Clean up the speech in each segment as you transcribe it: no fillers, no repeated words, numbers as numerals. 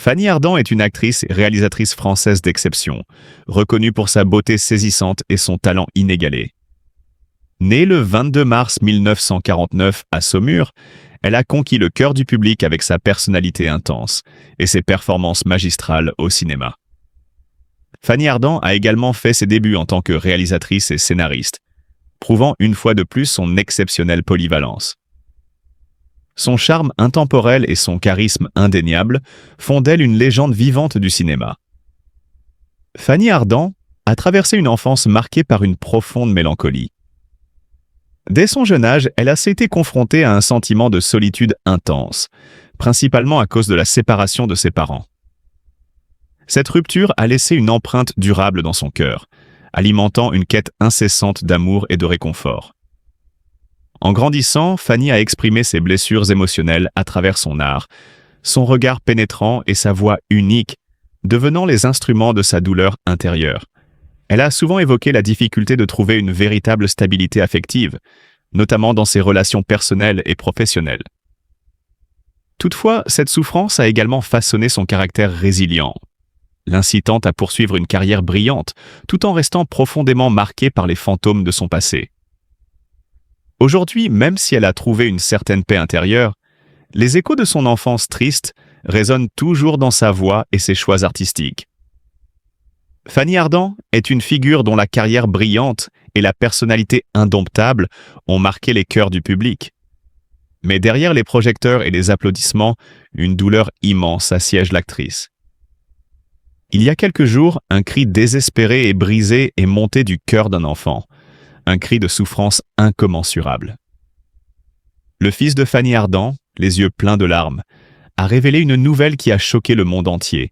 Fanny Ardant est une actrice et réalisatrice française d'exception, reconnue pour sa beauté saisissante et son talent inégalé. Née le 22 mars 1949 à Saumur, elle a conquis le cœur du public avec sa personnalité intense et ses performances magistrales au cinéma. Fanny Ardant a également fait ses débuts en tant que réalisatrice et scénariste, prouvant une fois de plus son exceptionnelle polyvalence. Son charme intemporel et son charisme indéniable font d'elle une légende vivante du cinéma. Fanny Ardant a traversé une enfance marquée par une profonde mélancolie. Dès son jeune âge, elle a été confrontée à un sentiment de solitude intense, principalement à cause de la séparation de ses parents. Cette rupture a laissé une empreinte durable dans son cœur, alimentant une quête incessante d'amour et de réconfort. En grandissant, Fanny a exprimé ses blessures émotionnelles à travers son art, son regard pénétrant et sa voix unique, devenant les instruments de sa douleur intérieure. Elle a souvent évoqué la difficulté de trouver une véritable stabilité affective, notamment dans ses relations personnelles et professionnelles. Toutefois, cette souffrance a également façonné son caractère résilient, l'incitant à poursuivre une carrière brillante, tout en restant profondément marquée par les fantômes de son passé. Aujourd'hui, même si elle a trouvé une certaine paix intérieure, les échos de son enfance triste résonnent toujours dans sa voix et ses choix artistiques. Fanny Ardant est une figure dont la carrière brillante et la personnalité indomptable ont marqué les cœurs du public. Mais derrière les projecteurs et les applaudissements, une douleur immense assiège l'actrice. Il y a quelques jours, un cri désespéré et brisé est monté du cœur d'un enfant, un cri de souffrance incommensurable. Le fils de Fanny Ardant, les yeux pleins de larmes, a révélé une nouvelle qui a choqué le monde entier.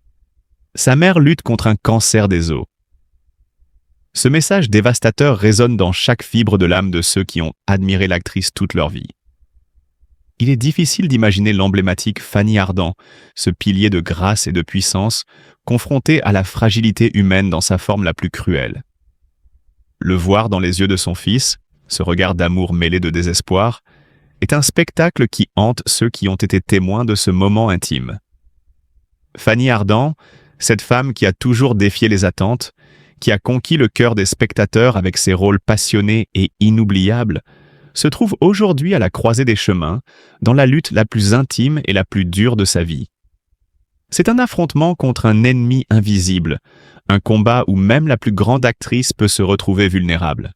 Sa mère lutte contre un cancer des os. Ce message dévastateur résonne dans chaque fibre de l'âme de ceux qui ont admiré l'actrice toute leur vie. Il est difficile d'imaginer l'emblématique Fanny Ardant, ce pilier de grâce et de puissance, confronté à la fragilité humaine dans sa forme la plus cruelle. Le voir dans les yeux de son fils, ce regard d'amour mêlé de désespoir, est un spectacle qui hante ceux qui ont été témoins de ce moment intime. Fanny Ardant, cette femme qui a toujours défié les attentes, qui a conquis le cœur des spectateurs avec ses rôles passionnés et inoubliables, se trouve aujourd'hui à la croisée des chemins, dans la lutte la plus intime et la plus dure de sa vie. C'est un affrontement contre un ennemi invisible, un combat où même la plus grande actrice peut se retrouver vulnérable.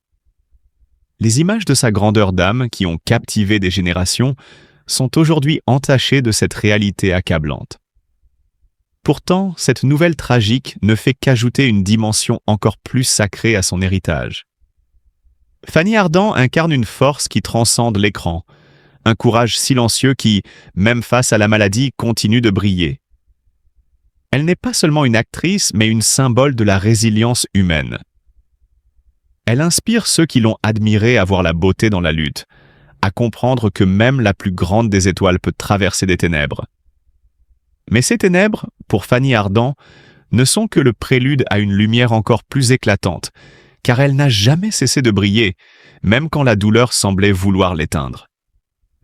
Les images de sa grandeur d'âme qui ont captivé des générations sont aujourd'hui entachées de cette réalité accablante. Pourtant, cette nouvelle tragique ne fait qu'ajouter une dimension encore plus sacrée à son héritage. Fanny Ardant incarne une force qui transcende l'écran, un courage silencieux qui, même face à la maladie, continue de briller. Elle n'est pas seulement une actrice, mais une symbole de la résilience humaine. Elle inspire ceux qui l'ont admirée à voir la beauté dans la lutte, à comprendre que même la plus grande des étoiles peut traverser des ténèbres. Mais ces ténèbres, pour Fanny Ardant, ne sont que le prélude à une lumière encore plus éclatante, car elle n'a jamais cessé de briller, même quand la douleur semblait vouloir l'éteindre.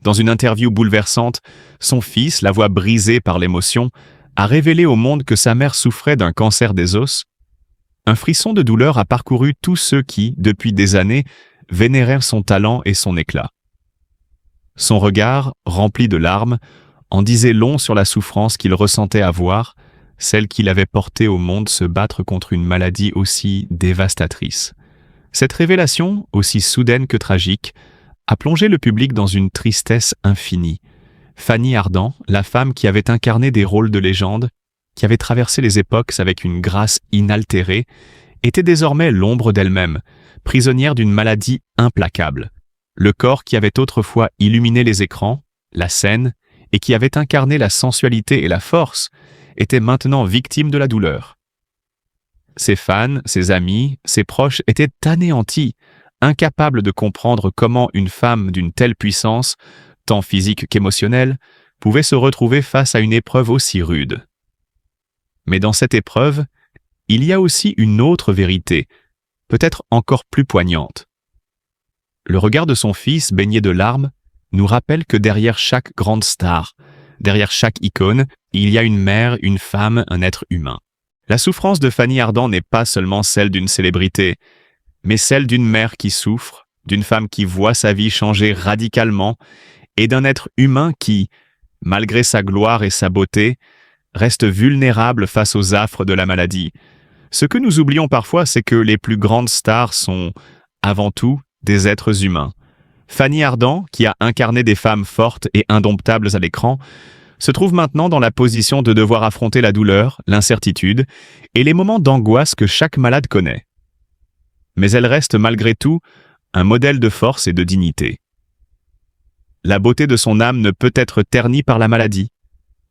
Dans une interview bouleversante, son fils, la voix brisée par l'émotion, a révélé au monde que sa mère souffrait d'un cancer des os. Un frisson de douleur a parcouru tous ceux qui, depuis des années, vénérèrent son talent et son éclat. Son regard, rempli de larmes, en disait long sur la souffrance qu'il ressentait à voir, celle qu'il avait portée au monde se battre contre une maladie aussi dévastatrice. Cette révélation, aussi soudaine que tragique, a plongé le public dans une tristesse infinie. Fanny Ardant, la femme qui avait incarné des rôles de légende, qui avait traversé les époques avec une grâce inaltérée, était désormais l'ombre d'elle-même, prisonnière d'une maladie implacable. Le corps qui avait autrefois illuminé les écrans, la scène, et qui avait incarné la sensualité et la force, était maintenant victime de la douleur. Ses fans, ses amis, ses proches étaient anéantis, incapables de comprendre comment une femme d'une telle puissance, tant physique qu'émotionnelle, pouvait se retrouver face à une épreuve aussi rude. Mais dans cette épreuve, il y a aussi une autre vérité, peut-être encore plus poignante. Le regard de son fils, baigné de larmes, nous rappelle que derrière chaque grande star, Derrière chaque icône, il y a une mère, une femme, un être humain. La souffrance de Fanny Ardant n'est pas seulement celle d'une célébrité, mais celle d'une mère qui souffre, d'une femme qui voit sa vie changer radicalement et d'un être humain qui, malgré sa gloire et sa beauté, reste vulnérable face aux affres de la maladie. Ce que nous oublions parfois, c'est que les plus grandes stars sont, avant tout, des êtres humains. Fanny Ardant, qui a incarné des femmes fortes et indomptables à l'écran, se trouve maintenant dans la position de devoir affronter la douleur, l'incertitude et les moments d'angoisse que chaque malade connaît. Mais elle reste malgré tout un modèle de force et de dignité. La beauté de son âme ne peut être ternie par la maladie.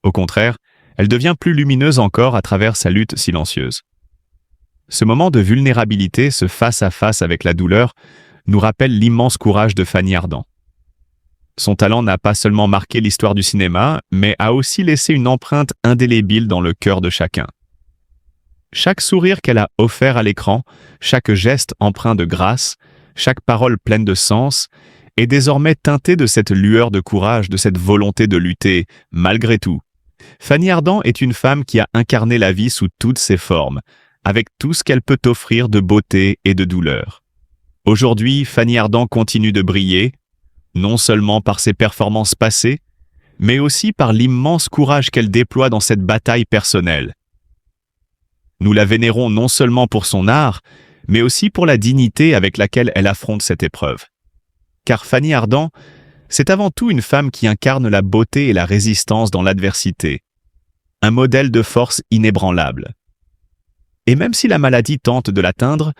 Au contraire, elle devient plus lumineuse encore à travers sa lutte silencieuse. Ce moment de vulnérabilité, ce face-à-face avec la douleur, nous rappelle l'immense courage de Fanny Ardant. Son talent n'a pas seulement marqué l'histoire du cinéma, mais a aussi laissé une empreinte indélébile dans le cœur de chacun. Chaque sourire qu'elle a offert à l'écran, chaque geste empreint de grâce, chaque parole pleine de sens, est désormais teinté de cette lueur de courage, de cette volonté de lutter, malgré tout. Fanny Ardant est une femme qui a incarné la vie sous toutes ses formes, avec tout ce qu'elle peut offrir de beauté et de douleur. Aujourd'hui, Fanny Ardant continue de briller, non seulement par ses performances passées, mais aussi par l'immense courage qu'elle déploie dans cette bataille personnelle. Nous la vénérons non seulement pour son art, mais aussi pour la dignité avec laquelle elle affronte cette épreuve. Car Fanny Ardant, c'est avant tout une femme qui incarne la beauté et la résistance dans l'adversité, un modèle de force inébranlable. Et même si la maladie tente de l'atteindre,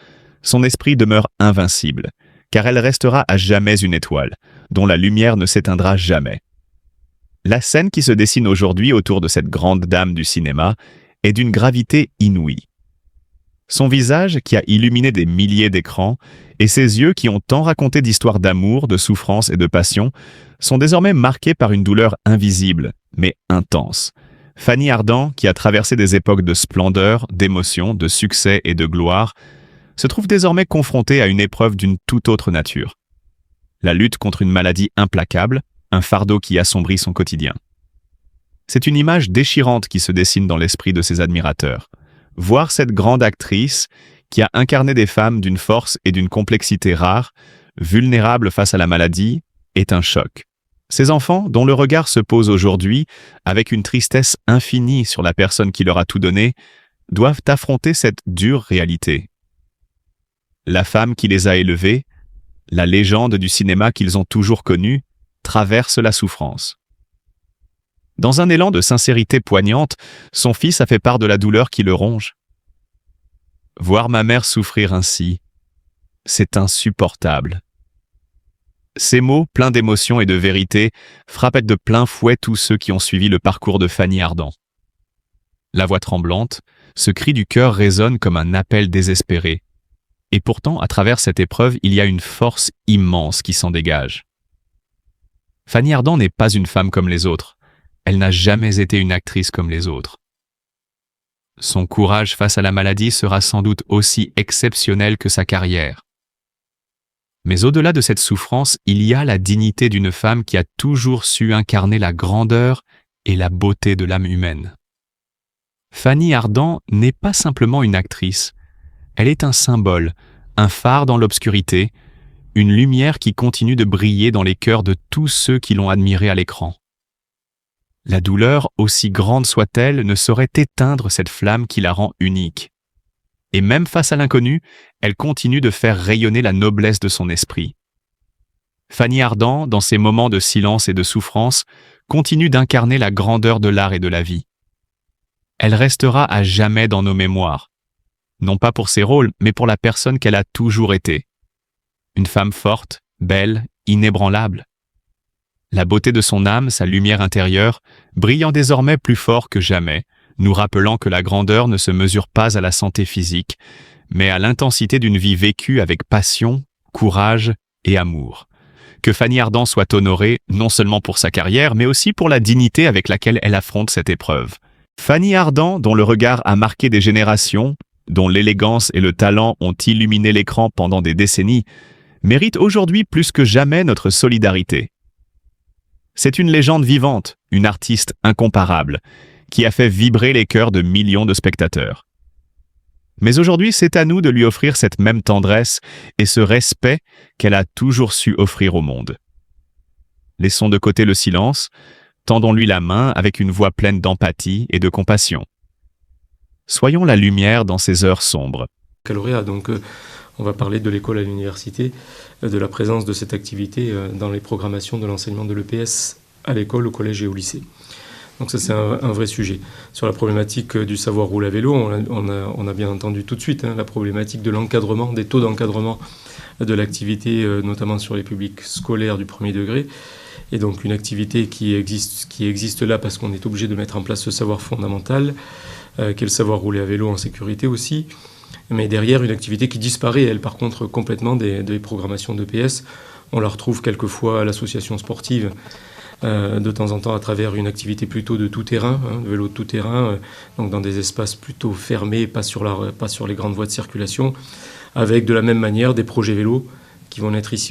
son esprit demeure invincible, car elle restera à jamais une étoile, dont la lumière ne s'éteindra jamais. La scène qui se dessine aujourd'hui autour de cette grande dame du cinéma est d'une gravité inouïe. Son visage, qui a illuminé des milliers d'écrans, et ses yeux qui ont tant raconté d'histoires d'amour, de souffrance et de passion, sont désormais marqués par une douleur invisible, mais intense. Fanny Ardant, qui a traversé des époques de splendeur, d'émotion, de succès et de gloire, se trouve désormais confrontée à une épreuve d'une toute autre nature. La lutte contre une maladie implacable, un fardeau qui assombrit son quotidien. C'est une image déchirante qui se dessine dans l'esprit de ses admirateurs. Voir cette grande actrice, qui a incarné des femmes d'une force et d'une complexité rares, vulnérables face à la maladie, est un choc. Ces enfants, dont le regard se pose aujourd'hui, avec une tristesse infinie sur la personne qui leur a tout donné, doivent affronter cette dure réalité. La femme qui les a élevés, la légende du cinéma qu'ils ont toujours connue, traverse la souffrance. Dans un élan de sincérité poignante, son fils a fait part de la douleur qui le ronge. Voir ma mère souffrir ainsi, c'est insupportable. Ces mots, pleins d'émotion et de vérité, frappent de plein fouet tous ceux qui ont suivi le parcours de Fanny Ardant. La voix tremblante, ce cri du cœur résonne comme un appel désespéré. Et pourtant, à travers cette épreuve, il y a une force immense qui s'en dégage. Fanny Ardant n'est pas une femme comme les autres. Elle n'a jamais été une actrice comme les autres. Son courage face à la maladie sera sans doute aussi exceptionnel que sa carrière. Mais au-delà de cette souffrance, il y a la dignité d'une femme qui a toujours su incarner la grandeur et la beauté de l'âme humaine. Fanny Ardant n'est pas simplement une actrice, elle est un symbole, un phare dans l'obscurité, une lumière qui continue de briller dans les cœurs de tous ceux qui l'ont admirée à l'écran. La douleur, aussi grande soit-elle, ne saurait éteindre cette flamme qui la rend unique. Et même face à l'inconnu, elle continue de faire rayonner la noblesse de son esprit. Fanny Ardant, dans ses moments de silence et de souffrance, continue d'incarner la grandeur de l'art et de la vie. Elle restera à jamais dans nos mémoires, non pas pour ses rôles, mais pour la personne qu'elle a toujours été. Une femme forte, belle, inébranlable. La beauté de son âme, sa lumière intérieure, brillant désormais plus fort que jamais, nous rappelant que la grandeur ne se mesure pas à la santé physique, mais à l'intensité d'une vie vécue avec passion, courage et amour. Que Fanny Ardant soit honorée, non seulement pour sa carrière, mais aussi pour la dignité avec laquelle elle affronte cette épreuve. Fanny Ardant, dont le regard a marqué des générations, dont l'élégance et le talent ont illuminé l'écran pendant des décennies, mérite aujourd'hui plus que jamais notre solidarité. C'est une légende vivante, une artiste incomparable, qui a fait vibrer les cœurs de millions de spectateurs. Mais aujourd'hui, c'est à nous de lui offrir cette même tendresse et ce respect qu'elle a toujours su offrir au monde. Laissons de côté le silence, tendons-lui la main avec une voix pleine d'empathie et de compassion. Soyons la lumière dans ces heures sombres. Baccalauréat, donc on va parler de l'école à l'université, de la présence de cette activité dans les programmations de l'enseignement de l'EPS à l'école, au collège et au lycée. Donc ça, c'est un vrai sujet. Sur la problématique du savoir rouler à vélo, on a bien entendu tout de suite la problématique de l'encadrement, des taux d'encadrement de l'activité, notamment sur les publics scolaires du premier degré. Et donc une activité qui existe là parce qu'on est obligé de mettre en place ce savoir fondamental, qu'est le savoir rouler à vélo en sécurité aussi. Mais derrière, une activité qui disparaît, elle, par contre, complètement des programmations d'EPS. On la retrouve quelquefois à l'association sportive, de temps en temps à travers une activité plutôt de tout-terrain, de vélo de tout-terrain, donc dans des espaces plutôt fermés, pas sur les grandes voies de circulation, avec de la même manière des projets vélos qui vont naître ici